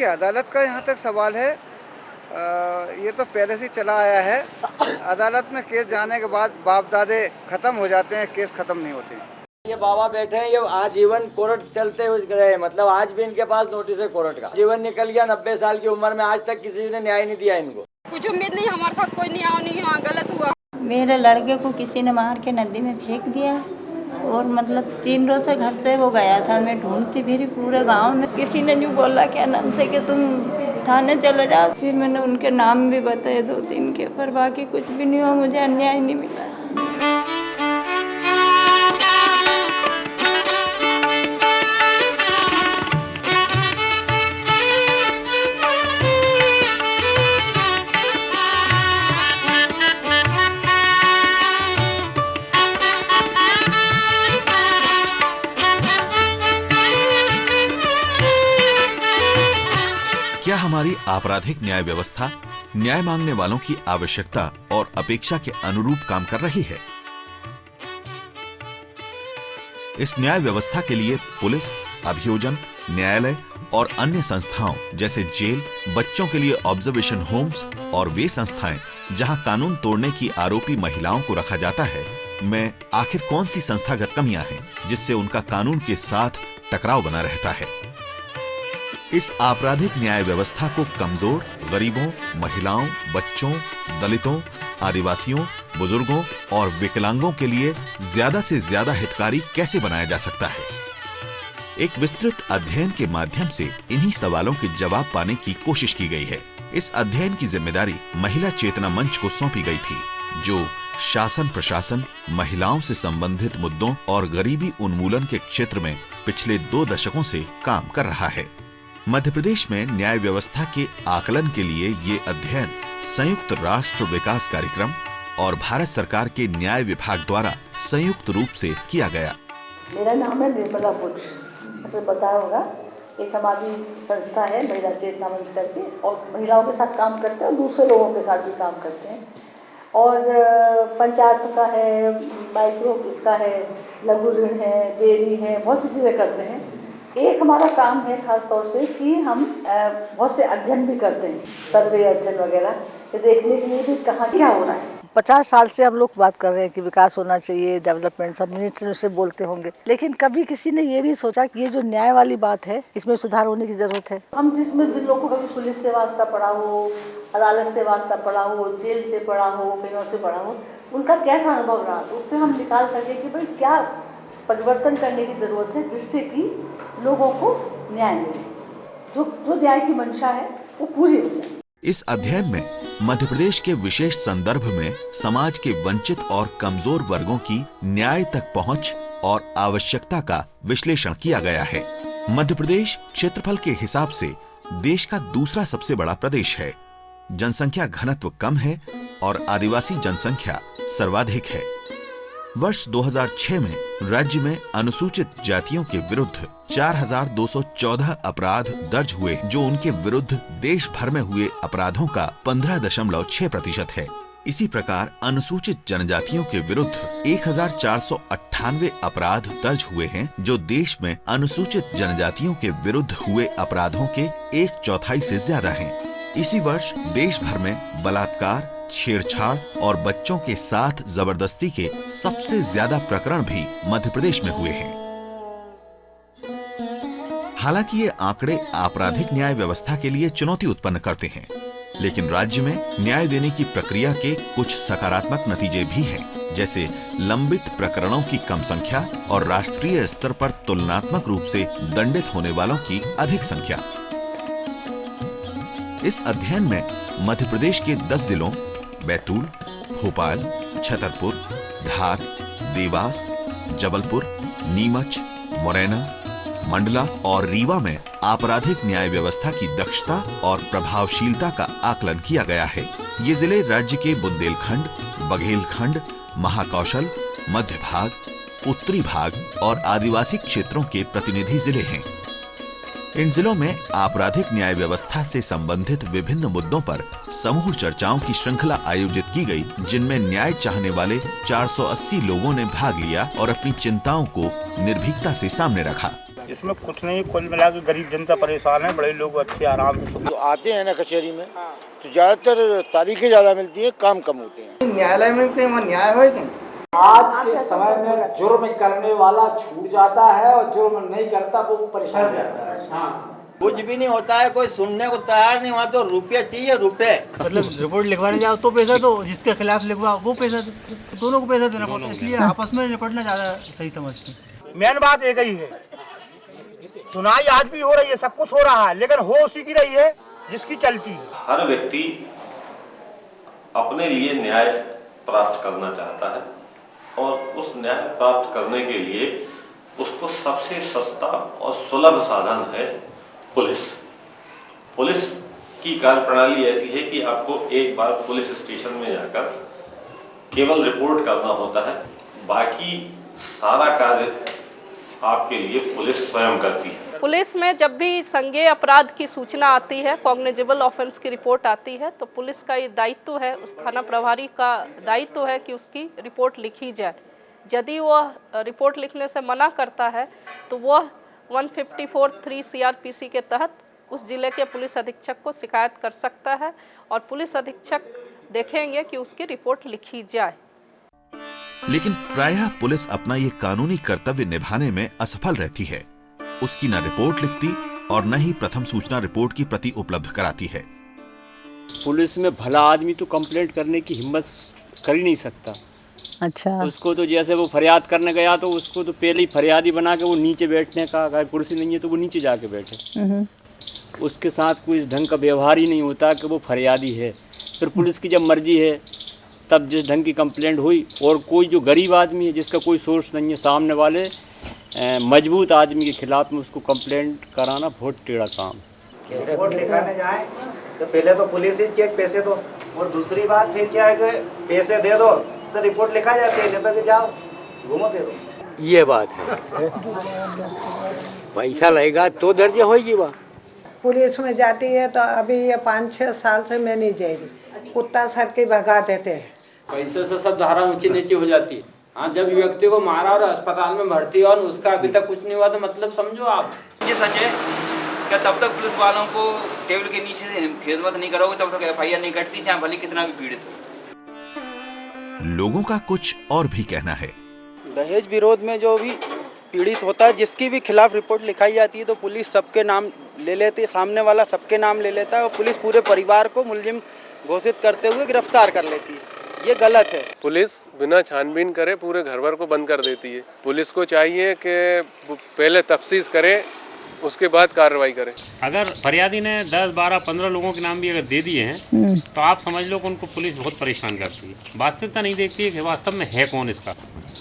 देखिए, अदालत का यहाँ तक सवाल है, ये तो पहले से ही चला आया है। अदालत में केस जाने के बाद बाप दादे ख़त्म हो जाते हैं, केस ख़त्म नहीं होते हैं। ये बाबा बैठे हैं, ये आजीवन कोर्ट चलते हुए गए, मतलब आज भी इनके पास नोटिस है कोर्ट का। जीवन निकल गया, 90 साल की उम्र में आज तक किसी ने न्याय नहीं दिया इनको। कुछ उम्मीद नहीं, हमारे साथ कोई न्याय नहीं हुआ, गलत हुआ। मेरे लड़के को किसी ने मार के नदी में फेंक दिया और मतलब 3 रोज से घर से वो गया था। मैं ढूंढती फिरी पूरे गांव में, किसी ने यूँ बोला क्या नाम से कि तुम थाने चले जाओ। फिर मैंने उनके नाम भी बताए 2-3 के, पर बाकी कुछ भी नहीं हुआ, मुझे अन्याय नहीं मिला। क्या हमारी आपराधिक न्याय व्यवस्था न्याय मांगने वालों की आवश्यकता और अपेक्षा के अनुरूप काम कर रही है? इस न्याय व्यवस्था के लिए पुलिस, अभियोजन, न्यायालय और अन्य संस्थाओं जैसे जेल, बच्चों के लिए ऑब्जर्वेशन होम्स और वे संस्थाएं जहां कानून तोड़ने की आरोपी महिलाओं को रखा जाता है, में आखिर कौन सी संस्थागत कमियां हैं जिससे उनका कानून के साथ टकराव बना रहता है? इस आपराधिक न्याय व्यवस्था को कमजोर, गरीबों, महिलाओं, बच्चों, दलितों, आदिवासियों, बुजुर्गों और विकलांगों के लिए ज्यादा से ज्यादा हितकारी कैसे बनाया जा सकता है? एक विस्तृत अध्ययन के माध्यम से इन्हीं सवालों के जवाब पाने की कोशिश की गई है। इस अध्ययन की जिम्मेदारी महिला चेतना मंच को सौंपी गई थी, जो शासन प्रशासन, महिलाओं से संबंधित मुद्दों और गरीबी उन्मूलन के क्षेत्र में पिछले 2 दशकों से काम कर रहा है। मध्य प्रदेश में न्याय व्यवस्था के आकलन के लिए ये अध्ययन संयुक्त राष्ट्र विकास कार्यक्रम और भारत सरकार के न्याय विभाग द्वारा संयुक्त रूप से किया गया। मेरा नाम है निर्मला बुच, आपको पता होगा। एक हमारी संस्था है महिला चेतना मंच करके, और महिलाओं के साथ काम करते हैं और दूसरे लोगों के साथ भी काम करते हैं। और पंचायत का है, माइक्रो इसका है, लघु ऋण है, डेयरी है, बहुत सी चीज़ें करते हैं। एक हमारा काम है खास तौर से कि हम बहुत से अध्ययन भी करते हैं, सर्वे अध्ययन वगैरह, कि देखने के लिए भी कहाँ क्या हो रहा है। 50 साल से हम लोग बात कर रहे हैं कि विकास होना चाहिए, डेवलपमेंट, सब मिनिस्टर से बोलते होंगे, लेकिन कभी किसी ने ये नहीं सोचा कि ये जो न्याय वाली बात है इसमें सुधार होने की जरूरत है। हम जिसमें जिन लोगों को कभी पुलिस से वास्ता पड़ा हो, अदालत से वास्ता पड़ा हो, जेल से पड़ा हो, कहीं से पड़ा हो, उनका कैसा अनुभव रहा, तो उससे हम निकाल सके कि भाई क्या परिवर्तन करने की जरूरत है जिससे कि लोगों को न्याय मिले, जो न्याय की मंशा है वो पूरी हो जाए। इस अध्ययन में मध्य प्रदेश के विशेष संदर्भ में समाज के वंचित और कमजोर वर्गों की न्याय तक पहुंच और आवश्यकता का विश्लेषण किया गया है। मध्य प्रदेश क्षेत्रफल के हिसाब से देश का दूसरा सबसे बड़ा प्रदेश है। जनसंख्या घनत्व कम है और आदिवासी जनसंख्या सर्वाधिक है। वर्ष 2006 में राज्य में अनुसूचित जातियों के विरुद्ध 4214 अपराध दर्ज हुए, जो उनके विरुद्ध देश भर में हुए अपराधों का 15.6% है। इसी प्रकार अनुसूचित जनजातियों के विरुद्ध 1498 अपराध दर्ज हुए हैं, जो देश में अनुसूचित जनजातियों के विरुद्ध हुए अपराधों के 1/4 से ज्यादा हैं। इसी वर्ष देश भर में बलात्कार, छेड़छाड़ और बच्चों के साथ जबरदस्ती के सबसे ज्यादा प्रकरण भी मध्य प्रदेश में हुए हैं। हालांकि ये आंकड़े आपराधिक न्याय व्यवस्था के लिए चुनौती उत्पन्न करते हैं, लेकिन राज्य में न्याय देने की प्रक्रिया के कुछ सकारात्मक नतीजे भी हैं, जैसे लंबित प्रकरणों की कम संख्या और राष्ट्रीय स्तर पर तुलनात्मक रूप से दंडित होने वालों की अधिक संख्या। इस अध्ययन में मध्य प्रदेश के 10 जिलों बैतूल, भोपाल, छतरपुर, धार, देवास, जबलपुर, नीमच, मुरैना, मंडला और रीवा में आपराधिक न्याय व्यवस्था की दक्षता और प्रभावशीलता का आकलन किया गया है। ये जिले राज्य के बुंदेलखंड, बघेलखंड, महाकौशल, मध्य भाग, उत्तरी भाग और आदिवासी क्षेत्रों के प्रतिनिधि जिले हैं। इन जिलों में आपराधिक न्याय व्यवस्था से संबंधित विभिन्न मुद्दों पर समूह चर्चाओं की श्रृंखला आयोजित की गई, जिनमें न्याय चाहने वाले 480 लोगों ने भाग लिया और अपनी चिंताओं को निर्भीकता से सामने रखा। इसमें कुछ नहीं, कुल मिला के गरीब जनता परेशान है, बड़े लोग अच्छे आराम से तो आते हैं ना कचहरी में तो ज़्यादातर तारीखें ज़्यादा मिलती हैं, काम कम होते हैं। न्यायालय में कहीं वहाँ न्याय हो कि आज के समय में जुर्म करने वाला छूट जाता है और जुर्म नहीं करता वो परेशान जाता है। हाँ, कुछ भी नहीं होता है, कोई सुनने को तैयार नहीं, वहाँ तो रुपये चाहिए, रुपये। मतलब रिपोर्ट लिखवाने जाओ तो पैसा दो, जिसके खिलाफ लिखवा वो पैसा दो, दोनों को पैसा देना पड़ता है, इसलिए आपस में निपटना ज़्यादा सही समझते हैं। मेन बात एक ही है, सुनाई आज भी हो रही है, सब कुछ हो रहा है, लेकिन हो उसी की रही है जिसकी चलती है। हर व्यक्ति अपने लिए न्याय प्राप्त करना चाहता है और उस न्याय प्राप्त करने के लिए उसको सबसे सस्ता और सुलभ साधन है पुलिस। पुलिस की कार्यप्रणाली ऐसी है कि आपको एक बार पुलिस स्टेशन में जाकर केवल रिपोर्ट करना होता है, बाकी सारा कार्य आपके लिए पुलिस स्वयं करती है। पुलिस में जब भी संज्ञेय अपराध की सूचना आती है, कॉग्निजेबल ऑफेंस की रिपोर्ट आती है, तो पुलिस का ये दायित्व है, उस थाना प्रभारी का दायित्व है कि उसकी रिपोर्ट लिखी जाए। यदि वह रिपोर्ट लिखने से मना करता है तो वह 154(3) CRPC के तहत उस जिले के पुलिस अधीक्षक को शिकायत कर सकता है और पुलिस अधीक्षक देखेंगे कि उसकी रिपोर्ट लिखी जाए। लेकिन प्रायः पुलिस अपना ये कानूनी कर्तव्य निभाने में असफल रहती है। उसकी न रिपोर्ट लिखती और न ही प्रथम सूचना रिपोर्ट की प्रति उपलब्ध कराती है। पुलिस में भला आदमी तो कंप्लेंट करने की हिम्मत कर ही नहीं सकता। अच्छा, उसको तो जैसे वो फरियाद करने गया तो उसको तो पहले ही फरियादी बना के वो नीचे बैठने का, अगर कुर्सी नहीं है तो वो नीचे जाके बैठे। उसके साथ कोई ढंग का व्यवहार ही नहीं होता कि वो फरियादी है। फिर पुलिस की जब मर्जी है तब जिस ढंग की कंप्लेंट हुई, और कोई जो गरीब आदमी है जिसका कोई सोर्स नहीं है, सामने वाले मजबूत आदमी के खिलाफ में उसको कंप्लेंट कराना बहुत टेढ़ा काम। रिपोर्ट लिखाने जाए तो पहले तो पुलिस ही चेक पैसे दो, और दूसरी बात फिर क्या है कि पैसे दे दो तो रिपोर्ट लिखा जाती है, जब तक जाओ घूमो फिरो। ये बात है, पैसा लगेगा तो दर्ज होगी। वह पुलिस में जाती है तो अभी ये 5-6 साल से मैं नहीं जा रही, कुत्ता सर के भगा देते हैं। पैसे से सब धारा ऊंची नीची हो जाती है। हाँ, जब व्यक्ति को मारा और अस्पताल में भर्ती और उसका अभी तक कुछ नहीं हुआ तो मतलब समझो आप। ये सच है क्या? तब तक पुलिस वालों को टेबल के नीचे से खिदमत नहीं करोगे तब तक FIR नहीं कटती, चाहे भले कितना भी पीड़ित हो। लोगों का कुछ और भी कहना है। दहेज विरोध में जो भी पीड़ित होता है, जिसकी भी खिलाफ रिपोर्ट लिखाई जाती है तो पुलिस सबके नाम ले लेती है, सामने वाला सबके नाम ले लेता है और पुलिस पूरे परिवार को मुलजिम घोषित करते हुए गिरफ्तार कर लेती है। ये गलत है। पुलिस बिना छानबीन करे पूरे घर भर को बंद कर देती है। पुलिस को चाहिए कि पहले तफ्तीश करे, उसके बाद कार्रवाई करे। अगर फरियादी ने 10, 12, 15 लोगों के नाम भी अगर दे दिए हैं तो आप समझ लो कि उनको पुलिस बहुत परेशान करती है। वास्तविकता नहीं देखती है कि वास्तव में है कौन इसका,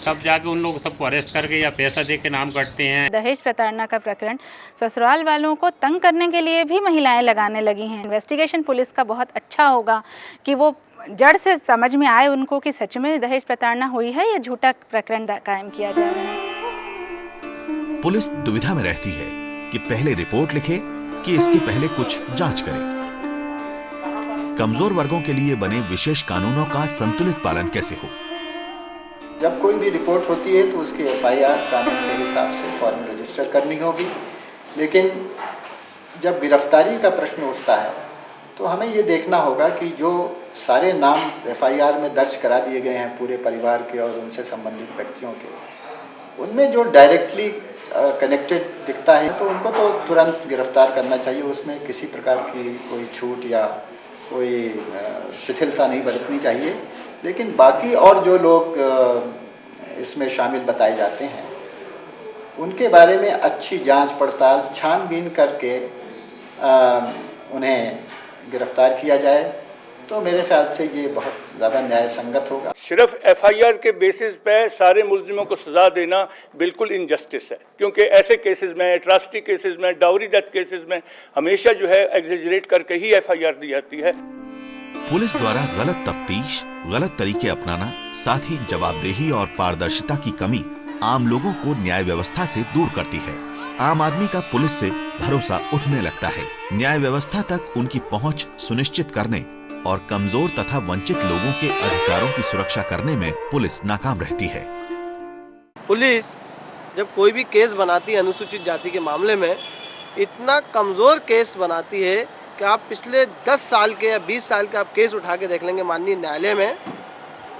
तब जाके उन लोग सबको अरेस्ट करके या पैसा दे के नाम काटते हैं। दहेज प्रताड़ना का प्रकरण ससुराल वालों को तंग करने के लिए भी महिलाएं लगाने लगी हैं। इन्वेस्टिगेशन पुलिस का बहुत अच्छा होगा कि वो जड़ से समझ में आए उनको कि सच में दहेज प्रताड़ना हुई है या झूठा प्रकरण कायम किया जा रहा है। पुलिस दुविधा में रहती है कि पहले रिपोर्ट लिखे कि इसके पहले कुछ जांच करे। कमजोर वर्गों के लिए बने विशेष कानूनों का संतुलित पालन कैसे हो? जब कोई भी रिपोर्ट होती है तो उसकी FIR कानून के हिसाब से फौरन रजिस्टर करनी होगी, लेकिन जब गिरफ्तारी का प्रश्न उठता है तो हमें ये देखना होगा कि जो सारे नाम FIR में दर्ज करा दिए गए हैं पूरे परिवार के और उनसे संबंधित व्यक्तियों के, उनमें जो डायरेक्टली कनेक्टेड दिखता है तो उनको तो तुरंत गिरफ्तार करना चाहिए। उसमें किसी प्रकार की कोई छूट या कोई शिथिलता नहीं बरतनी चाहिए। लेकिन बाकी और जो लोग इसमें शामिल बताए जाते हैं उनके बारे में अच्छी जांच पड़ताल छानबीन करके उन्हें गिरफ्तार किया जाए तो मेरे ख्याल से ये बहुत ज़्यादा न्याय संगत होगा। सिर्फ FIR के बेसिस पे सारे मुलजिमों को सजा देना बिल्कुल इनजस्टिस है, क्योंकि ऐसे केसेस में, एट्रॉसिटी केसेस में, डाउरी डेथ केसेस में हमेशा जो है एग्जेजरेट करके ही FIR दी जाती है। पुलिस द्वारा गलत तफ्तीश, गलत तरीके अपनाना, साथ ही जवाबदेही और पारदर्शिता की कमी आम लोगों को न्याय व्यवस्था से दूर करती है। आम आदमी का पुलिस से भरोसा उठने लगता है। न्याय व्यवस्था तक उनकी पहुंच सुनिश्चित करने और कमजोर तथा वंचित लोगों के अधिकारों की सुरक्षा करने में पुलिस नाकाम रहती है। पुलिस जब कोई भी केस बनाती है अनुसूचित जाति के मामले में, इतना कमज़ोर केस बनाती है कि आप पिछले 10 साल के या 20 साल के आप केस उठा के देख लेंगे माननीय न्यायालय में,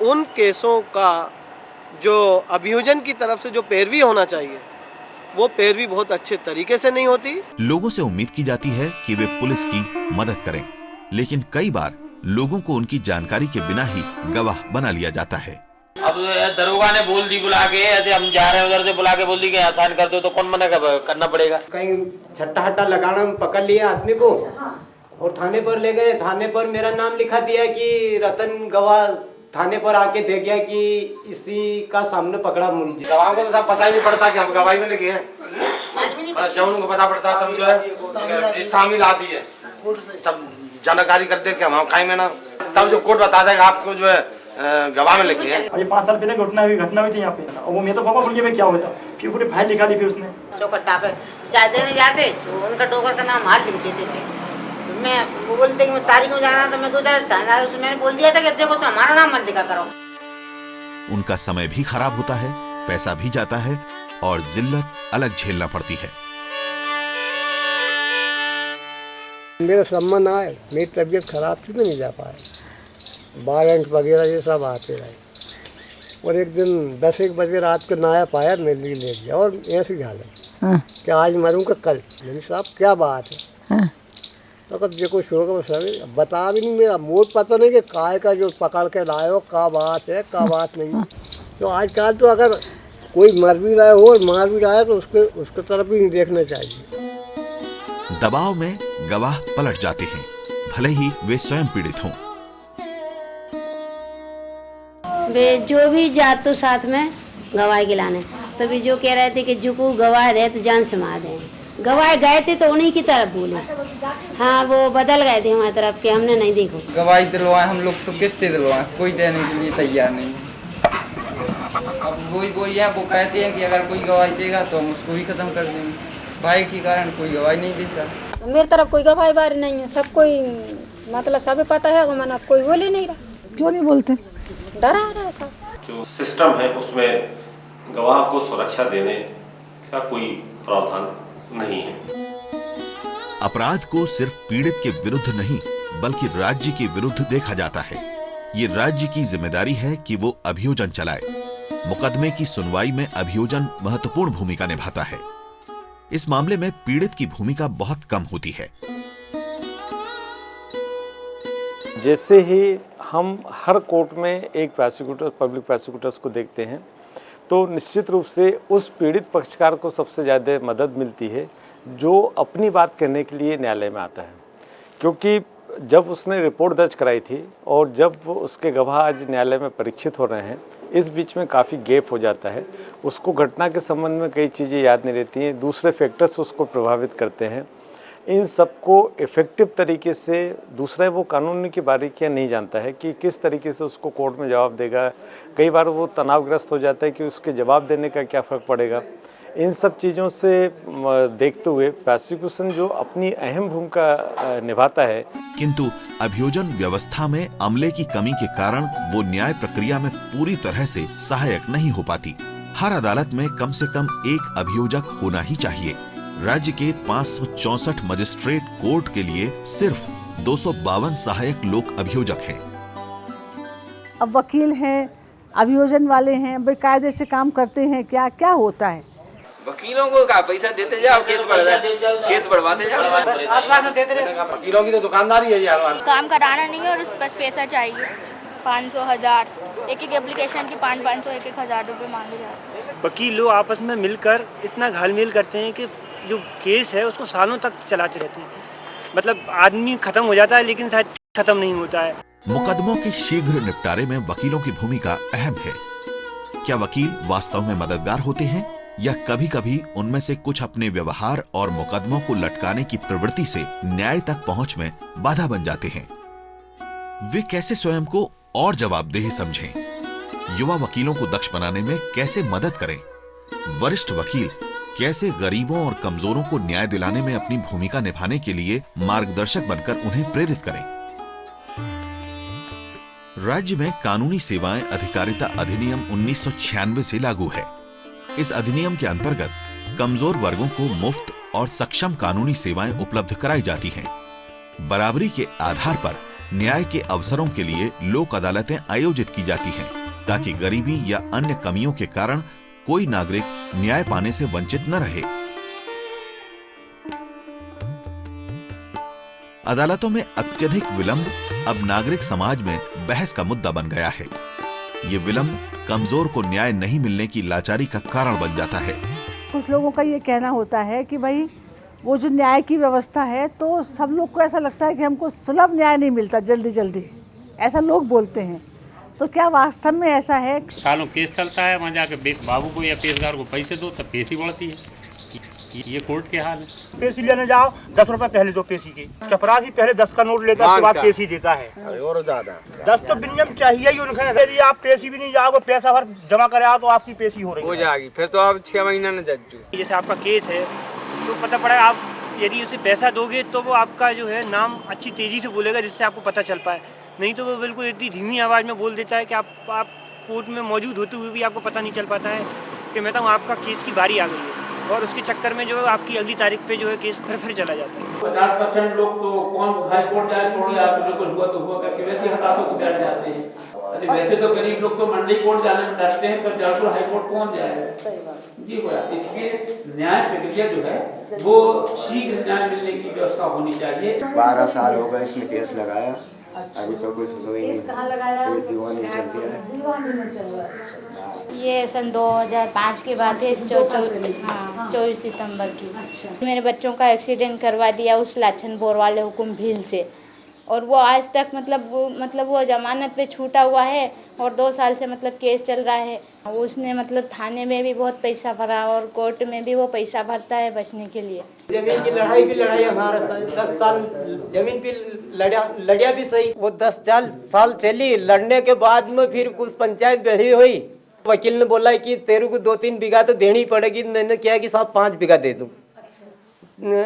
उन केसों का जो अभियोजन की तरफ से जो पैरवी होना चाहिए वो पैरवी बहुत अच्छे तरीके से नहीं होती। लोगों से उम्मीद की जाती है कि वे पुलिस की मदद करें, लेकिन कई बार लोगों को उनकी जानकारी के बिना ही गवाह बना लिया जाता है। अब दरोगा ने बोल दी बुला के, ऐसे हम जा रहे हैं उधर से बुला के बोल दी कि आसान कर दो, तो कौन मना करना पड़ेगा। कहीं छट्टा हट्टा लगाना पकड़ लिया आदमी को और थाने पर ले गए। थाने पर मेरा नाम लिखा दिया कि रतन गवाह, थाने पर आके दे गया कि इसी का सामने पकड़ा मुझे। गवाह को तो सब पता ही नहीं पड़ता कि हम गवाही में लिखे हैं। जब उनको पता पड़ता तब जो है स्थान ला दी है, तब जानकारी करते हैं कि हम खाई में ना, तब जो कोर्ट बता देगा आपको जो है गवाह में लिखे हैं। ये 5 साल पहले घटना हुई थी यहाँ पे, और वो मैं तो पापा बोलिए क्या होता, फिर पूरी फाइल निकाली, फिर उसने चौकट्टा पे जाते नहीं जाते तो उनका टोकर का नाम हार लिख देते थे। तो मैं वो बोलते कि मैं तारीख में जाना, तो मैं 2000 थानेदार मैंने बोल दिया था कि देखो तो हमारा नाम मत लिखा करो। उनका समय भी खराब होता है, पैसा भी जाता है और जिल्लत अलग झेलना पड़ती है। मेरा सम्मान आए, मेरी तबीयत खराब थी तो नहीं जा पाए, वारंट वगैरह ये सब आते रहे। और एक दिन 10-1 बजे रात को नायब आया, मेरे लिए ले गया और ऐसी हालत कि आज मरूंगा कल। मैंने साहब क्या बात है? तो कब देखो शोर का सर बता भी नहीं, मेरा मूड पता नहीं कि काय का जो पकड़ के लाए हो का बात है का बात नहीं। तो आजकल तो अगर कोई मर भी रहा हो और मार भी रहा है तो उसके तरफ भी नहीं देखना चाहिए। दबाव में गवाह पलट जाते हैं, भले ही वे स्वयं पीड़ित हों। वे जो भी जात तो साथ में गवाह गिलाने, तभी जो कह रहे थे कि जुकू गवाह रहे तो जान से मार दें। गवाह गए थे तो उन्हीं की तरफ बोले, हाँ वो बदल गए थे हमारी तरफ के, हमने नहीं देखो। गवाही दिलवाए हम लोग तो किससे दिलवाए, कोई देने के लिए तैयार नहीं। अब वही है, वो कहते हैं कि अगर कोई गवाही देगा तो हम उसको भी खत्म कर देंगे। भाई के कारण कोई गवाही नहीं देता। मेरी तरफ कोई गवाही बारी नहीं है, सब कोई मतलब सभी पता है, मना कोई बोल ही नहीं रहा। क्यों नहीं बोलते? डरा रहा है सब। जो सिस्टम है उसमें गवाह को सुरक्षा देने का कोई प्रावधान नहीं है। अपराध को सिर्फ पीड़ित के विरुद्ध नहीं बल्कि राज्य के विरुद्ध देखा जाता है। ये राज्य की जिम्मेदारी है कि वो अभियोजन चलाए। मुकदमे की सुनवाई में अभियोजन महत्वपूर्ण भूमिका निभाता है। इस मामले में पीड़ित की भूमिका बहुत कम होती है। जैसे ही हम हर कोर्ट में एक प्रोसिक्यूटर, पब्लिक प्रोसिक्यूटर्स को देखते हैं तो निश्चित रूप से उस पीड़ित पक्षकार को सबसे ज़्यादा मदद मिलती है जो अपनी बात करने के लिए न्यायालय में आता है। क्योंकि जब उसने रिपोर्ट दर्ज कराई थी और जब उसके गवाह आज न्यायालय में परीक्षित हो रहे हैं, इस बीच में काफ़ी गैप हो जाता है। उसको घटना के संबंध में कई चीज़ें याद नहीं रहती हैं, दूसरे फैक्टर्स उसको प्रभावित करते हैं। इन सबको इफ़ेक्टिव तरीके से, दूसरा वो कानून की बारीकियां नहीं जानता है कि किस तरीके से उसको कोर्ट में जवाब देगा। कई बार वो तनावग्रस्त हो जाता है कि उसके जवाब देने का क्या फ़र्क पड़ेगा। इन सब चीज़ों से देखते हुए प्रोसिक्यूशन जो अपनी अहम भूमिका निभाता है, किंतु अभियोजन व्यवस्था में अमले की कमी के कारण वो न्याय प्रक्रिया में पूरी तरह से सहायक नहीं हो पाती। हर अदालत में कम से कम एक अभियोजक होना ही चाहिए। राज्य के 564 मजिस्ट्रेट कोर्ट के लिए सिर्फ 252 सहायक लोक अभियोजक हैं। अब वकील हैं, अभियोजन वाले हैं, बेकायदे से काम करते हैं, क्या क्या होता है? वकीलों को क्या पैसा देते जाओ, केस बढ़वाते जाओ। वकीलों की तो दुकानदारी है यार। काम कराना नहीं है और उस पर पैसा चाहिए, 500, 1000, एक एप्लीकेशन की 500, 1,000 रुपये मांगे जाते हैं। वकील लोग आपस में मिलकर इतना घालमेल करते हैं कि जो केस है उसको सालों तक चलाते रहते हैं। मतलब आदमी खत्म हो जाता है लेकिन शायद खत्म नहीं होता है। मुकदमों के शीघ्र निपटारे में वकीलों की भूमिका अहम है। क्या वकील वास्तव में मददगार होते हैं या कभी कभी उनमें से कुछ अपने व्यवहार और मुकदमों को लटकाने की प्रवृत्ति से न्याय तक पहुंच में बाधा बन जाते हैं? वे कैसे स्वयं को और जवाबदेह समझें? युवा वकीलों को दक्ष बनाने में कैसे मदद करें? वरिष्ठ वकील कैसे गरीबों और कमजोरों को न्याय दिलाने में अपनी भूमिका निभाने के लिए मार्गदर्शक बनकर उन्हें प्रेरित करें? राज्य में कानूनी सेवाएं अधिकारिता अधिनियम 1996 से लागू है। इस अधिनियम के अंतर्गत कमजोर वर्गों को मुफ्त और सक्षम कानूनी सेवाएं उपलब्ध कराई जाती हैं। बराबरी के आधार पर न्याय के अवसरों के लिए लोक अदालतें आयोजित की जाती हैं, ताकि गरीबी या अन्य कमियों के कारण कोई नागरिक न्याय पाने से वंचित न रहे। अदालतों में अत्यधिक विलंब अब नागरिक समाज में बहस का मुद्दा बन गया है। ये विलंब कमजोर को न्याय नहीं मिलने की लाचारी का कारण बन जाता है। कुछ लोगों का ये कहना होता है कि भाई वो जो न्याय की व्यवस्था है तो सब लोग को ऐसा लगता है कि हमको सुलभ न्याय नहीं मिलता जल्दी जल्दी, ऐसा लोग बोलते हैं। तो क्या वास्तव में ऐसा है? सालों केस चलता है, वहाँ जाके बाबू को या पेशकार को पैसे दो तब पेशी बढ़ती है। ये कोर्ट के हाल है। पेशी लेने जाओ 10 रुपए पहले दो पेशी के, चपरासी पहले 10 का नोट लेता है, उसके बाद पेशी देता है। और ज्यादा 10 तो विनियम चाहिए ही उनके। यदि आप पेशी भी नहीं जाओगे, पैसा भर जमा करे आओ तो आपकी पेशी हो रही हो जाएगी, फिर तो आप 6 महीना न जज। जैसे आपका केस है तो पता पड़ा आप यदि उसे पैसा दोगे तो वो आपका जो है नाम अच्छी तेजी से बोलेगा, जिससे आपको पता चल पाए। नहीं तो वो बिल्कुल इतनी धीमी आवाज़ में बोल देता है कि आप कोर्ट में मौजूद होते हुए भी आपको पता नहीं चल पाता है कि मैं तो आपका केस की बारी आ गई है, और उसके चक्कर में जो है आपकी अगली तारीख पे जो है केस फिर चला जाता है। 50% लोग तो कौन हाई कोर्ट जाए छोड़ ले, आप लोग हुआ तो हुआ करके वैसे हताशों को बैठ जाते हैं। अरे वैसे तो गरीब लोग तो मंडी कोर्ट जाने में डरते हैं, पर जयपुर हाई कोर्ट कौन जाएगा जी। इसलिए न्याय प्रक्रिया जो है वो शीघ्र न्याय मिलने की व्यवस्था होनी चाहिए। 12 साल हो गए इसमें केस लगाया, अभी तो कुछ कहाँ लगाया? दीवानी चल रही है। दीवानी में चल रहा है। ये सन 2005 की बात है, 24 सितंबर की। मेरे बच्चों का एक्सीडेंट करवा दिया उस लाछन बोर वाले हुकुम भील से, और वो आज तक मतलब वो जमानत पे छूटा हुआ है, और 2 साल से मतलब केस चल रहा है। उसने मतलब थाने में भी बहुत पैसा भरा और कोर्ट में भी वो पैसा भरता है बचने के लिए। जमीन की लड़ाई हमारा 10 साल जमीन पे लड़िया भी सही। वो 10 साल चली, लड़ने के बाद में फिर कुछ पंचायत बैठी हुई। वकील ने बोला कि तेरे को 2-3 बीघा तो देनी पड़ेगी। मैंने किया कि साहब 5 बीघा दे दूँ,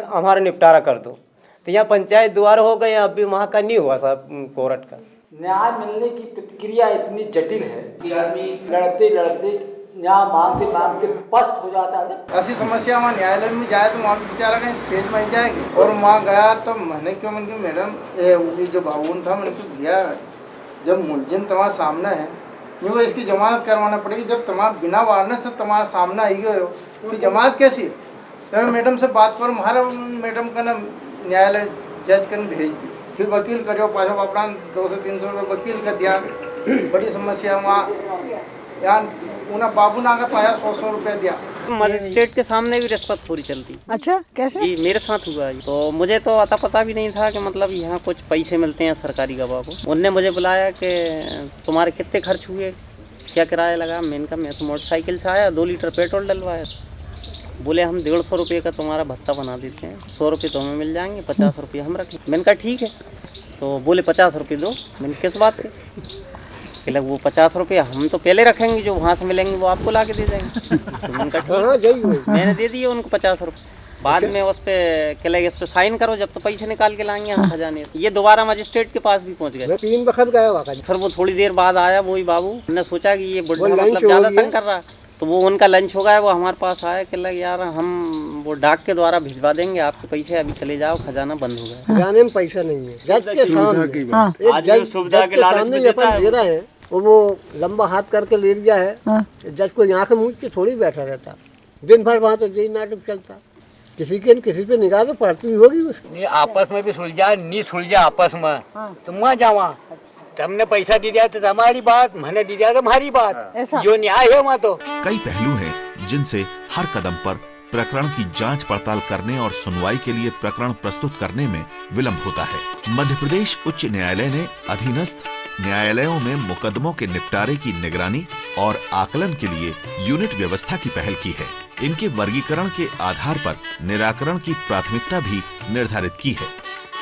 हमारा निपटारा कर दो। तो यहाँ पंचायत द्वार हो गए, अभी वहाँ का नहीं हुआ साहब कोर्ट का। न्याय मिलने की प्रक्रिया इतनी जटिल है कि आदमी लड़ते लड़ते न्याय मांगते मांगते पस्त हो जाता है। ऐसी समस्या वहाँ न्यायालय में जाए तो वहाँ बेचारा कहीं सेज बन जाएगी। और वहाँ गया तो मैंने क्यों मन की मैडम जो बाबून था, मैंने कहा भैया जब मुलजिम तुम्हारे सामने है नहीं वो इसकी जमानत करवाना पड़ेगी। जब तुम्हारा बिना वारंट से तुम्हारे सामने आई गए हो तो जमानत कैसी? तो मैडम से बात करो, हमारा मैडम का ना न्यायालय जज कर भेज दी, फिर वकील करो पाछो अपना 200 से 300 रुपये वकील का दिया। बड़ी समस्या वहाँ यहाँ उन्हें बाबू ना पाया 100 रुपये दिया। मजिस्ट्रेट के सामने भी रिश्वतखोरी चलती। अच्छा, कैसे? जी मेरे साथ हुआ जी। तो मुझे तो अता पता भी नहीं था कि मतलब यहाँ कुछ पैसे मिलते हैं सरकारी गवाह को। उनने मुझे बुलाया कि तुम्हारे कितने खर्च हुए, क्या किराया लगा। मैंने कहा मैं तो मोटरसाइकिल से आया, 2 लीटर पेट्रोल डलवाया। बोले हम 150 रुपये का तुम्हारा भत्ता बना देते हैं, 100 रुपये तो हमें मिल जाएंगे, 50 रुपये हम रखें। मैंने कहा ठीक है। तो बोले 50 रुपये दो। मैंने किस बात के? कि वो 50 रुपये हम तो पहले रखेंगे, जो वहाँ से मिलेंगे वो आपको ला के दे देंगे। तो मैंने कहा ठीक। मैंने दे दिए उनको 50 रुपये। बाद में उस पर क्या लगे, इस पर साइन करो जब तो पैसे निकाल के लाएंगे हम खजाने। ये दोबारा मजिस्ट्रेट के पास भी पहुँच गए। 3 वक्त गया। फिर वो थोड़ी देर बाद आया वही बाबू। हमने सोचा कि ये बुढ़ा मतलब ज़्यादा तंग कर रहा है, तो वो उनका लंच हो गया, वो हमारे पास आया कि लग यार हम वो डाक के द्वारा भिजवा देंगे आपके पैसे, अभी चले जाओ, खजाना बंद हो गया। खजाने में पैसा नहीं है। जज के सामने सुविधा के लालच में दे रहा है, वो लंबा हाथ करके ले लिया है। जज को यहाँ के मुँह के थोड़ी बैठा रहता, दिन भर वहाँ तो यही नाटक चलता। किसी पे निगाह तो पड़ती होगी उसकी। आपस में भी सुलझा नहीं सुलझा आपस में, तुम वहाँ जावा, तुमने पैसा दी दिया तो हमारी बात, मैंने दी दिया तो हमारी बात, जो न्याय है वहाँ तो। कई पहलू हैं जिनसे हर कदम पर प्रकरण की जांच पड़ताल करने और सुनवाई के लिए प्रकरण प्रस्तुत करने में विलंब होता है। मध्य प्रदेश उच्च न्यायालय ने अधीनस्थ न्यायालयों में मुकदमों के निपटारे की निगरानी और आकलन के लिए यूनिट व्यवस्था की पहल की है। इनके वर्गीकरण के आधार पर निराकरण की प्राथमिकता भी निर्धारित की है।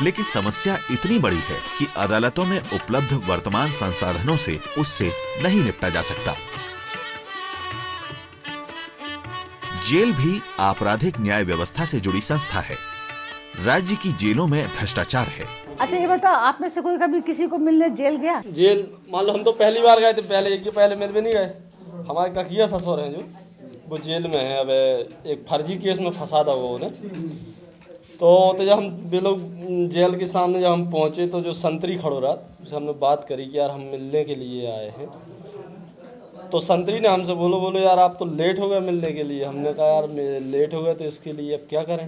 लेकिन समस्या इतनी बड़ी है कि अदालतों में उपलब्ध वर्तमान संसाधनों से उससे नहीं निपटा जा सकता। जेल भी आपराधिक न्याय व्यवस्था से जुड़ी संस्था है। राज्य की जेलों में भ्रष्टाचार है। अच्छा ये बताओ, आप में से कोई कभी किसी को मिलने जेल गया? जेल मान लो हम तो पहली बार गए थे, पहले मिल भी नहीं गए। हमारे ककिया ससुर हैं जो वो जेल में है। अब एक फर्जी केस में फंसा था वो उन्हें। तो जब हम वे लोग जेल के सामने जब हम पहुँचे तो जो संतरी खड़ो रहा उससे हमने बात करी कि यार हम मिलने के लिए आए हैं। तो संतरी ने हमसे बोलो यार आप तो लेट हो गए मिलने के लिए। हमने कहा यार लेट हो गए तो इसके लिए अब क्या करें।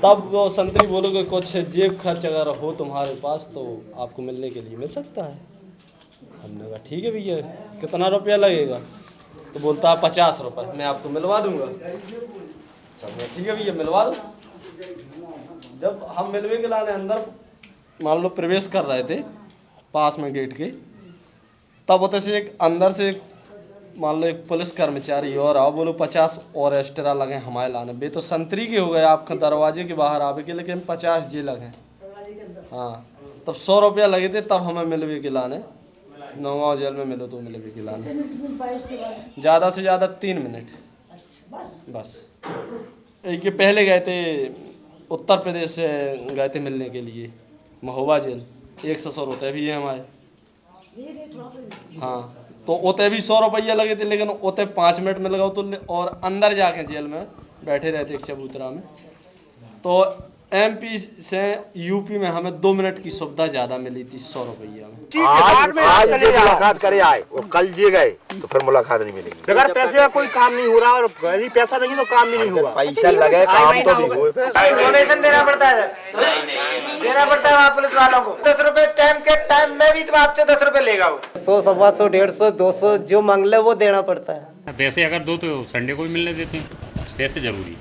तब वो संतरी बोलो कि कुछ जेब खर्च अगर हो तुम्हारे पास तो आपको मिलने के लिए मिल सकता है। हमने कहा ठीक है भैया, कितना रुपया लगेगा? तो बोलता है 50 रुपये, मैं आपको मिलवा दूंगा। चलो ठीक है भैया मिलवा दो। जब हम मिलवे के लाने अंदर मान लो प्रवेश कर रहे थे पास में गेट के, तब होते से एक अंदर से मान लो एक पुलिस कर्मचारी और आओ बोलो 50 और एक्स्ट्रा लगे हमारे लाने। बे तो संतरी के हो गए आपके दरवाजे के बाहर आवे के, लेकिन 50 जी लगे। हाँ तब 100 रुपया लगे थे तब हमें मिलवे के लाने। नौगांव जेल में मिलो तो मिलवे के लाने ज़्यादा से ज़्यादा 3 मिनट बस। एक पहले गए थे उत्तर प्रदेश से गए थे मिलने के लिए महोबा जेल, 100 रुपये भी है हमारे। हाँ तो ओते भी 100 रुपया लगे थे, लेकिन ओते 5 मिनट में लगाओ तो और अंदर जाके जेल में बैठे रहते एक चबूतरा में। तो MP से UP में हमें 2 मिनट की सुविधा ज़्यादा मिली थी 100 रुपया में। आज जो मुलाकात करे आए वो कल जे गए तो फिर मुलाकात नहीं मिलेगी। अगर पैसे का कोई काम नहीं हो रहा और यदि पैसा नहीं तो काम भी नहीं हुआ। पैसा लगे काम तो भी हुए। डोनेशन देना पड़ता है, देना पड़ता है वहाँ पुलिस वालों को। 10 रुपए टाइम के टाइम में भी तो आपसे 10 रुपए लेगा वो। 100, 125, 150, 200 जो मांग ले वो देना पड़ता है। पैसे अगर दो तो संडे को भी मिलने देते हैं, पैसे जरूरी।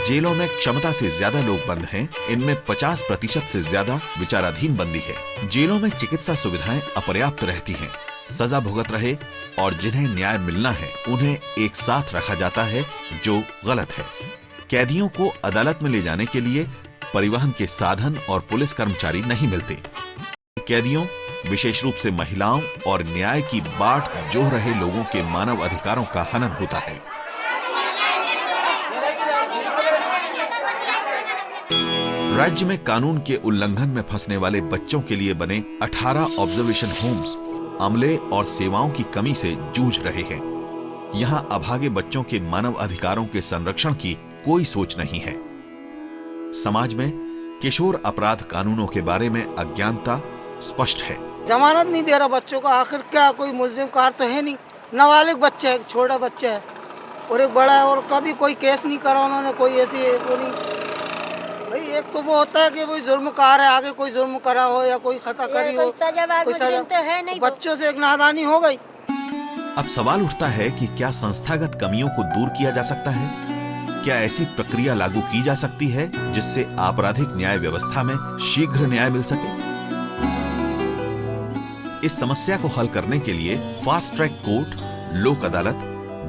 जेलों में क्षमता से ज्यादा लोग बंद हैं। इनमें 50% से ज्यादा विचाराधीन बंदी है। जेलों में चिकित्सा सुविधाएं अपर्याप्त रहती हैं। सजा भुगत रहे और जिन्हें न्याय मिलना है उन्हें एक साथ रखा जाता है, जो गलत है। कैदियों को अदालत में ले जाने के लिए परिवहन के साधन और पुलिस कर्मचारी नहीं मिलते। कैदियों, विशेष रूप से महिलाओं और न्याय की बाट जोह रहे लोगों के मानव अधिकारों का हनन होता है। राज्य में कानून के उल्लंघन में फंसने वाले बच्चों के लिए बने 18 ऑब्जर्वेशन होम्स अमले और सेवाओं की कमी से जूझ रहे हैं। यहाँ अभागे बच्चों के मानव अधिकारों के संरक्षण की कोई सोच नहीं है। समाज में किशोर अपराध कानूनों के बारे में अज्ञानता स्पष्ट है। जमानत नहीं दे रहा बच्चों का, आखिर क्या कोई मुलजिम कार तो है नहीं। नाबालिग बच्चा है, छोटा बच्चा है और एक बड़ा है, और कभी कोई केस नहीं करा उन्होंने, कोई ऐसी वो नहीं। भाई एक तो वो होता है कि कोई जुर्मकार है, आगे कोई जुर्म करा हो या कोई खता करी हो, कोई सजा तो है नहीं। बच्चों से एक नादानी हो गई। अब सवाल उठता है कि क्या संस्थागत कमियों को दूर किया जा सकता है? क्या ऐसी प्रक्रिया लागू की जा सकती है जिससे आपराधिक न्याय व्यवस्था में शीघ्र न्याय मिल सके? इस समस्या को हल करने के लिए फास्ट ट्रैक कोर्ट, लोक अदालत,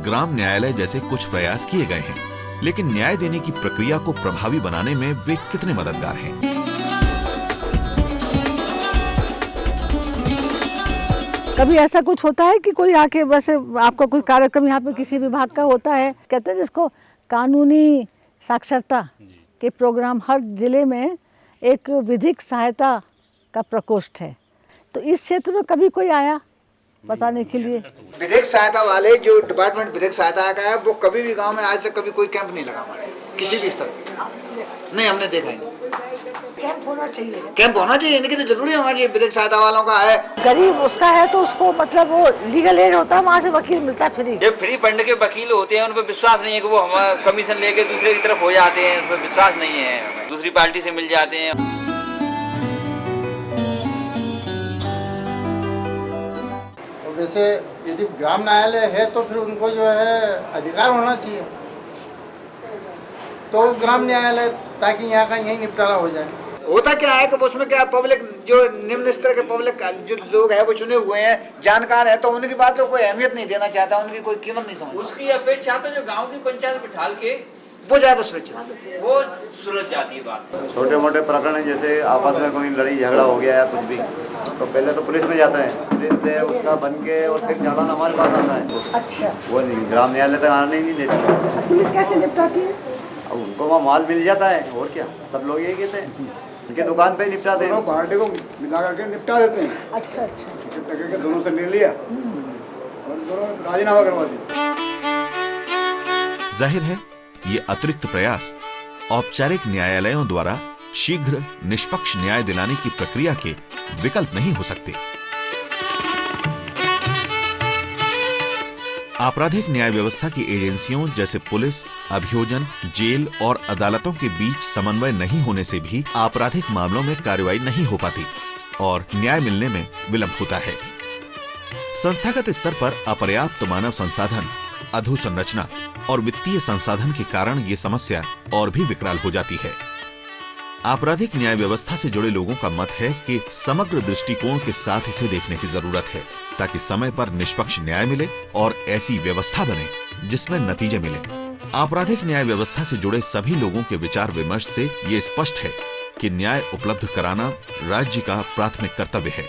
ग्राम न्यायालय जैसे कुछ प्रयास किए गए हैं, लेकिन न्याय देने की प्रक्रिया को प्रभावी बनाने में वे कितने मददगार हैं? कभी ऐसा कुछ होता है कि कोई आके वैसे आपका कोई कार्यक्रम यहाँ पे किसी विभाग का होता है, कहते हैं जिसको कानूनी साक्षरता के प्रोग्राम, हर जिले में एक विधिक सहायता का प्रकोष्ठ है, तो इस क्षेत्र में कभी कोई आया बताने के लिए? विधिक सहायता वाले जो डिपार्टमेंट विधिक सहायता का है वो कभी भी गांव में आज तक कभी कोई कैंप नहीं लगा हमारे किसी भी स्तर पर। नहीं हमने देखा ही नहीं। कैंप होना चाहिए, कैंप होना चाहिए, इनकी तो जरूरी हमारी विधिक सहायता वालों का है। गरीब उसका है तो उसको मतलब वो लीगल एड होता है, वहाँ से वकील मिलता है फ्री। जो फ्री फंड के वकील होते हैं उन पर विश्वास नहीं है कि वो हमारा कमीशन लेके दूसरे की तरफ हो जाते हैं, उस पर विश्वास नहीं है, दूसरी पार्टी से मिल जाते हैं। जैसे यदि ग्राम न्यायालय है तो फिर उनको जो है अधिकार होना चाहिए, तो ग्राम न्यायालय, ताकि यहाँ का यही निपटारा हो जाए। होता क्या है कि उसमें क्या पब्लिक जो निम्न स्तर के पब्लिक जो लोग हैं वो चुने हुए हैं, जानकार है, तो उनकी बात को कोई अहमियत नहीं देना चाहता, उनकी कोई कीमत नहीं समझता। उसकी अपेक्षा तो जो गांव की पंचायत बिठाल के वो ज्यादा सुरक्षित, वो सुलझ जाती है बात। छोटे मोटे प्रकरण जैसे आपस में कोई लड़ाई झगड़ा हो गया या कुछ भी, तो पहले तो पुलिस में जाता है, पुलिस से उसका बन के और फिर चालान हमारे पास आता है। अच्छा। वो ग्राम न्यायालय तक आने ही नहीं देती। पुलिस कैसे निपटाती है? अब उनको वहाँ माल मिल जाता है, और क्या, सब लोग यही कहते हैं। उनकी दुकान पे ही निपटाते हैं। दोनों पार्टी को मिला करके निपटा देते हैं। अच्छा अच्छा। टिकट लगे के दोनों से ले लिया और दोनों राजीनामा करवा दिया। जाहिर है ये अतिरिक्त प्रयास औपचारिक न्यायालयों द्वारा शीघ्र निष्पक्ष न्याय दिलाने की प्रक्रिया के विकल्प नहीं हो सकते। आपराधिक न्याय व्यवस्था की एजेंसियों जैसे पुलिस, अभियोजन, जेल और अदालतों के बीच समन्वय नहीं होने से भी आपराधिक मामलों में कार्रवाई नहीं हो पाती और न्याय मिलने में विलंब होता है। संस्थागत स्तर पर अपर्याप्त मानव संसाधन, अधोसंरचना और वित्तीय संसाधन के कारण ये समस्या और भी विकराल हो जाती है। आपराधिक न्याय व्यवस्था से जुड़े लोगों का मत है कि समग्र दृष्टिकोण के साथ इसे देखने की जरूरत है ताकि समय पर निष्पक्ष न्याय मिले और ऐसी व्यवस्था बने जिसमें नतीजे मिले। आपराधिक न्याय व्यवस्था से जुड़े सभी लोगों के विचार विमर्श से ये स्पष्ट है कि न्याय उपलब्ध कराना राज्य का प्राथमिक कर्तव्य है।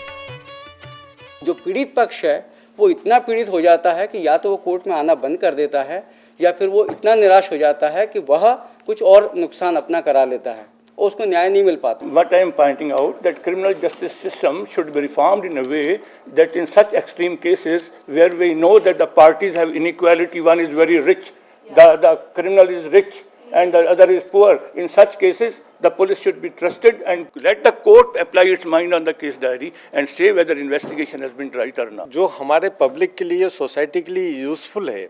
जो पीड़ित पक्ष है वो इतना पीड़ित हो जाता है कि या तो वो कोर्ट में आना बंद कर देता है या फिर वो इतना निराश हो जाता है कि वह कुछ और नुकसान अपना करा लेता है और उसको न्याय नहीं मिल पाता। What I am pointing out that criminal justice system should be reformed in a way that in such extreme cases where we know that the parties have inequality, one is very rich, the criminal is rich and the other is poor. In such cases, the police should be trusted and let the court apply its mind on the case diary and say whether investigation has been right or not. जो हमारे public के लिए, society के लिए useful है,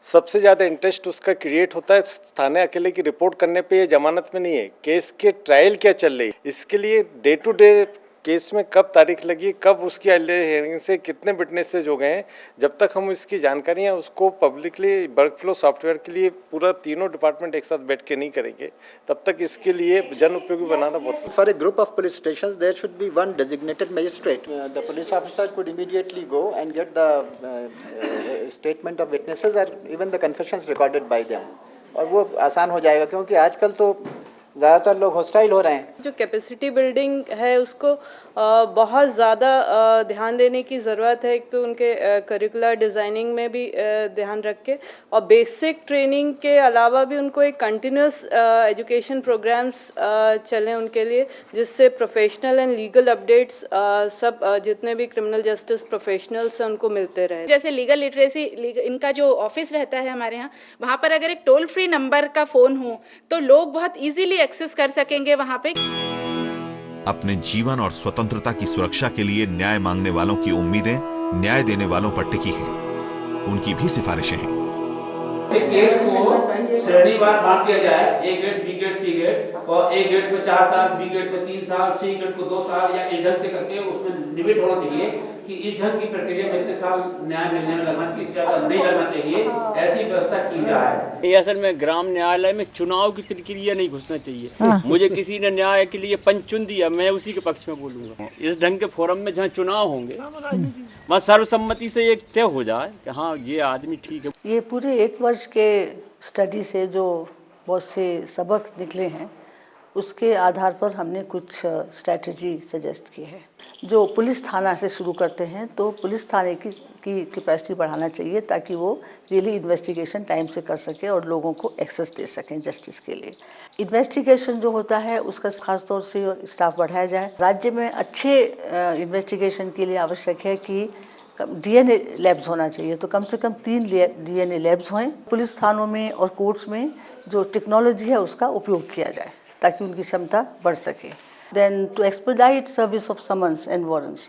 सबसे ज़्यादा interest उसका क्रिएट होता है थाने अकेले की रिपोर्ट करने पे, ये जमानत में नहीं है। केस के ट्रायल क्या चल रही है, इसके लिए डे टू डे केस में कब तारीख लगी, कब उसकी हियरिंग से कितने विटनेसेज हो गए हैं, जब तक हम इसकी जानकारियाँ उसको पब्लिकली वर्क फ्लो सॉफ्टवेयर के लिए पूरा तीनों डिपार्टमेंट एक साथ बैठ के नहीं करेंगे, तब तक इसके लिए जन उपयोगी बनाना बहुत। For a group of police stations, there should be one designated magistrate. The police officer could immediately go and get the statement of witnesses or even the confessions recorded by them. और वो आसान हो जाएगा क्योंकि आजकल तो ज़्यादातर लोग हॉस्टाइल हो रहे हैं। जो कैपेसिटी बिल्डिंग है उसको बहुत ज़्यादा ध्यान देने की ज़रूरत है। एक तो उनके करिकुलर डिज़ाइनिंग में भी ध्यान रख के और बेसिक ट्रेनिंग के अलावा भी उनको एक कंटिन्यूस एजुकेशन प्रोग्राम्स चलें उनके लिए, जिससे प्रोफेशनल एंड लीगल अपडेट्स सब जितने भी क्रिमिनल जस्टिस प्रोफेशनल्स हैं उनको मिलते रहे। जैसे लीगल लिटरेसी इनका जो ऑफिस रहता है हमारे यहाँ, वहाँ पर अगर एक टोल फ्री नंबर का फ़ोन हो तो लोग बहुत ईजीली एक्सेस कर सकेंगे वहाँ पे। अपने जीवन और स्वतंत्रता की सुरक्षा के लिए न्याय मांगने वालों की उम्मीदें न्याय देने वालों पर टिकी हैं। उनकी भी सिफारिशें हैं। केस को श्रेणीवार बांट दिया जाए, A grade, B grade, C grade, और ए ग्रेड को 4 साल, बी ग्रेड को 3 साल, सी ग्रेड को 2 साल या इस ढंग से करके उसमें लिमिट होना चाहिए कि इस ढंग की प्रक्रिया में इतने साल न्याय मिलने में लगना चाहिए, इससे ज्यादा नहीं लगना चाहिए। ऐसी व्यवस्था की जाए। ये असल में ग्राम न्यायालय में चुनाव की प्रक्रिया नहीं घुसना चाहिए। मुझे किसी ने न्याय के लिए पंच चुन दिया, मैं उसी के पक्ष में बोलूंगा। इस ढंग के फोरम में जहाँ चुनाव होंगे वहाँ सर्वसम्मति से एक तय हो जाए कि हाँ ये आदमी ठीक है। ये पूरे 1 वर्ष के स्टडी से जो बहुत से सबक निकले हैं उसके आधार पर हमने कुछ स्ट्रैटेजी सजेस्ट की है। जो पुलिस थाना से शुरू करते हैं तो पुलिस थाने की कैपेसिटी बढ़ाना चाहिए ताकि वो रियली इन्वेस्टिगेशन टाइम से कर सके और लोगों को एक्सेस दे सकें जस्टिस के लिए। इन्वेस्टिगेशन जो होता है उसका खास तौर से स्टाफ बढ़ाया जाए। राज्य में अच्छे इन्वेस्टिगेशन के लिए आवश्यक है कि डीएनए लैब्स होना चाहिए, तो कम से कम 3 डीएनए लैब्स हों। पुलिस थानों में और कोर्ट्स में जो टेक्नोलॉजी है उसका उपयोग किया जाए ताकि उनकी क्षमता बढ़ सके। Then to expedite service of summons and warrants,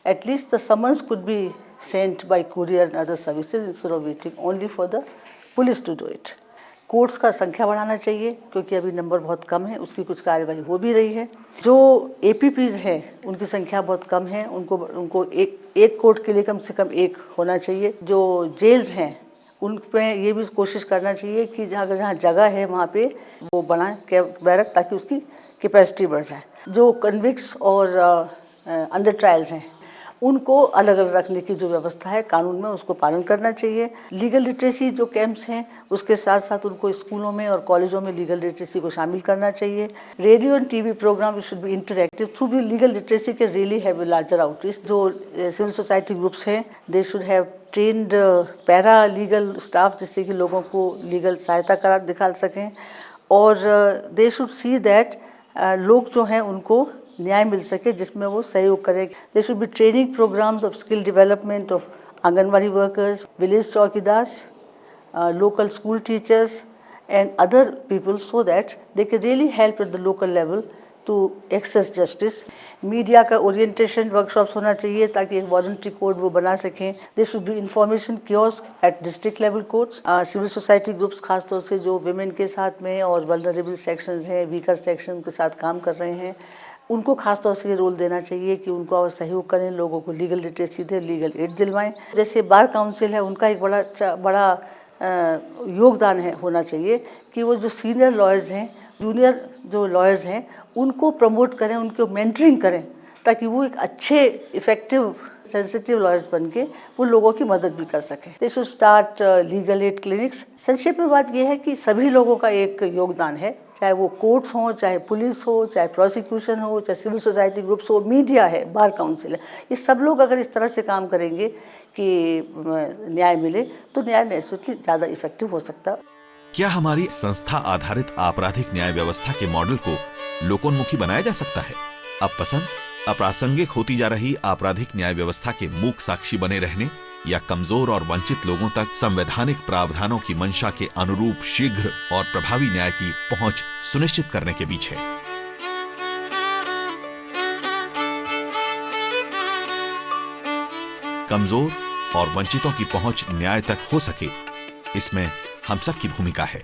at least the summons could be sent by courier and other services instead of waiting only for the police to do it. Courts का संख्या बढ़ाना चाहिए क्योंकि अभी number बहुत कम है, उसकी कुछ कार्रवाई हो भी रही है। जो एपीपीज हैं उनकी संख्या बहुत कम है, उनको एक कोर्ट के लिए कम से कम 1 होना चाहिए। जो जेल्स हैं उनमें ये भी कोशिश करना चाहिए कि जहाँ जगह है वहाँ पे वो बनाए बैरक ताकि उसकी कैपेसिटी बढ़ जाए। जो कन्विक्ट्स और अंडर ट्रायल्स हैं उनको अलग अलग रखने की जो व्यवस्था है कानून में उसको पालन करना चाहिए। लीगल लिटरेसी जो कैंप्स हैं उसके साथ साथ उनको स्कूलों में और कॉलेजों में लीगल लिटरेसी को शामिल करना चाहिए। Radio and TV program should be interactive through the legal literacy के रियली हैव लार्जर आउटरीच। जो सिविल सोसाइटी ग्रुप्स हैं they should have trained paralegal staff जिससे कि लोगों को लीगल सहायता दिखा सकें और दे शुड सी दैट लोग जो हैं उनको न्याय मिल सके, जिसमें वो सहयोग करें। There should be training programmes of skill development of anganwadi workers, village चौकीदार्स, local school teachers and other people, so that they can really help at the local level to access justice. Media का orientation workshops होना चाहिए ताकि एक voluntary code वो बना सकें। There should be information kiosk at district level courts. Civil society groups खासतौर से जो विमेन के साथ में और वल्नरेबल सेक्शंस हैं, वीकर सेक्शन के साथ काम कर रहे हैं, उनको खासतौर से ये रोल देना चाहिए कि उनको और सहयोग करें, लोगों को लीगल लिटरेसी दें, लीगल एड दिलवाएं। जैसे बार काउंसिल है, उनका एक बड़ा योगदान है होना चाहिए कि वो जो सीनियर लॉयर्स हैं, जूनियर जो लॉयर्स हैं, उनको प्रमोट करें, उनको मेंटरिंग करें, ताकि वो एक अच्छे इफ़ेक्टिव सेंसिटिव लॉयर्स बन के वो लोगों की मदद भी कर सकें। They should start legal aid clinics. संक्षेप में बात यह है कि सभी लोगों का एक योगदान है, चाहे वो कोर्ट्स हों, चाहे पुलिस हो, चाहे प्रोसिक्यूशन हो, चाहे सिविल सोसाइटी ग्रुप्स हो, मीडिया है, बार काउंसिल है। ये सब लोग अगर इस तरह से काम करेंगे कि न्याय मिले, तो न्याय नेचुरली ज़्यादा इफेक्टिव हो सकता। क्या हमारी संस्था आधारित आपराधिक न्याय व्यवस्था के मॉडल को लोकोन्मुखी बनाया जा सकता है? अब पसंद अप्रासंगिक होती जा रही आपराधिक न्याय व्यवस्था के मूक साक्षी बने रहने या कमजोर और वंचित लोगों तक संवैधानिक प्रावधानों की मंशा के अनुरूप शीघ्र और प्रभावी न्याय की पहुंच सुनिश्चित करने के बीच है। कमजोर और वंचितों की पहुंच न्याय तक हो सके, इसमें हम सब की भूमिका है।